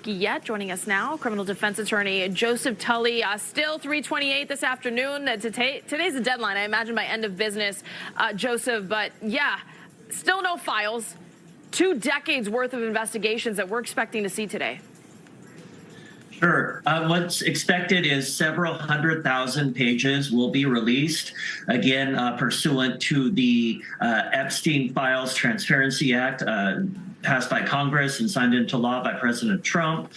Yet joining us now, criminal defense attorney Joseph Tully. Still 3:28 this afternoon. Today's the deadline, I imagine, by end of business, Joseph. But yeah, still no files. 2 decades worth of investigations that we're expecting to see today. Sure. What's expected is several 100,000 pages will be released, again, pursuant to the Epstein Files Transparency Act, passed by Congress and signed into law by President Trump.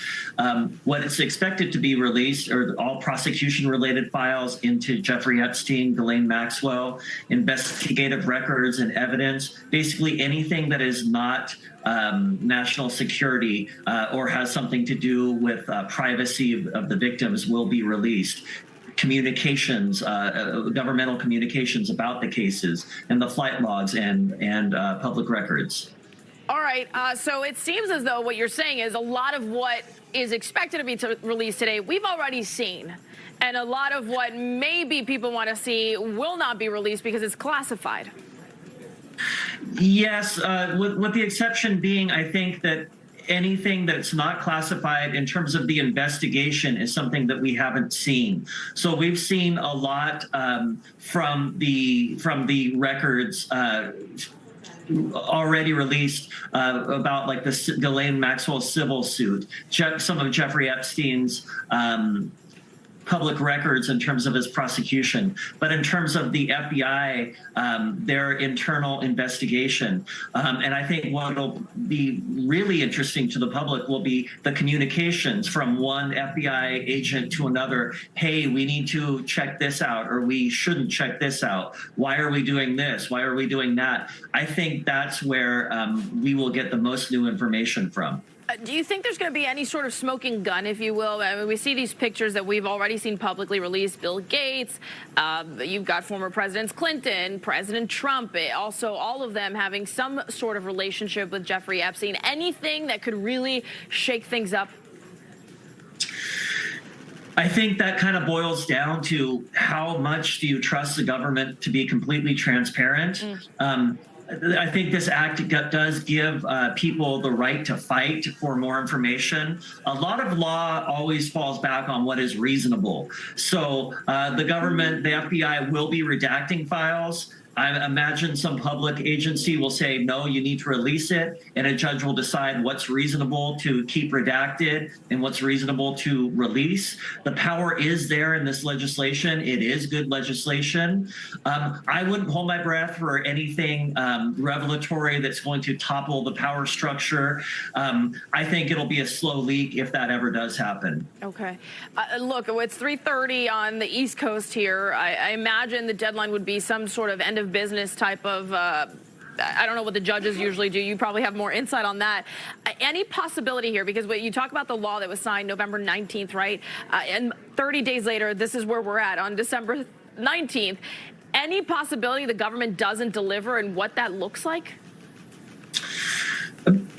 What is expected to be released are all prosecution-related files into Jeffrey Epstein, Ghislaine Maxwell, investigative records and evidence, basically anything that is not national security or has something to do with privacy of the victims will be released. Communications, governmental communications about the cases, and the flight logs and public records. All right, so it seems as though what you're saying is a lot of what is expected to be released today, we've already seen. And a lot of what maybe people want to see will not be released because it's classified. Yes, with the exception being, I think that anything that's not classified in terms of the investigation is something that we haven't seen. So we've seen a lot from the records already released about like the Ghislaine Maxwell civil suit, some of Jeffrey Epstein's public records in terms of his prosecution, but in terms of the FBI, their internal investigation. And I think what will be really interesting to the public will be the communications from one FBI agent to another. Hey, we need to check this out, or we shouldn't check this out. Why are we doing this? Why are we doing that? I think that's where we will get the most new information from. Do you think there's going to be any sort of smoking gun, if you will? I mean, we see these pictures that we've already seen publicly released. Bill Gates, you've got former Presidents Clinton, President Trump, also all of them having some sort of relationship with Jeffrey Epstein. Anything that could really shake things up? I think that kind of boils down to how much do you trust the government to be completely transparent? I think this act does give people the right to fight for more information. A lot of law always falls back on what is reasonable. So the government, the FBI, will be redacting files. I imagine some public agency will say, no, you need to release it, and a judge will decide what's reasonable to keep redacted and what's reasonable to release. The power is there in this legislation. It is good legislation. I wouldn't hold my breath for anything revelatory that's going to topple the power structure. I think it'll be a slow leak if that ever does happen. Okay. Look, it's 3:30 on the East Coast here. I imagine the deadline would be some sort of end of business type of, I don't know what the judges usually do. You probably have more insight on that. Any possibility here, because when you talk about the law that was signed November 19th, right? And 30 days later, this is where we're at on December 19th. Any possibility the government doesn't deliver and what that looks like?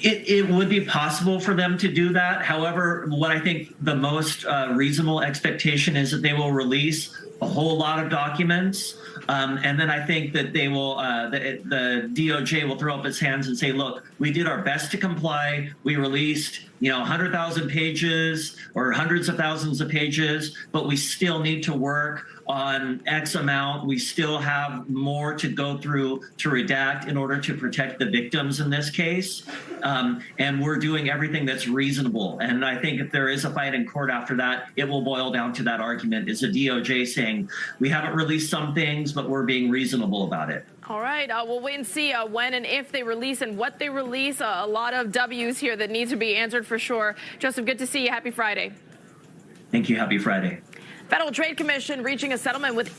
It would be possible for them to do that. However, what I think the most reasonable expectation is that they will release a whole lot of documents. And then I think that they will, the DOJ will throw up its hands and say, look, we did our best to comply. We released, 100,000 pages or hundreds of thousands of pages, but we still need to work on X amount. We still have more to go through to redact in order to protect the victims in this case. And we're doing everything that's reasonable. And I think if there is a fight in court after that, it will boil down to that argument. Is the DOJ saying, we haven't released some things, but we're being reasonable about it. All right, we'll wait and see when and if they release and what they release. A lot of W's here that need to be answered for sure. Joseph, good to see you. Happy Friday. Thank you. Happy Friday. Federal Trade Commission reaching a settlement with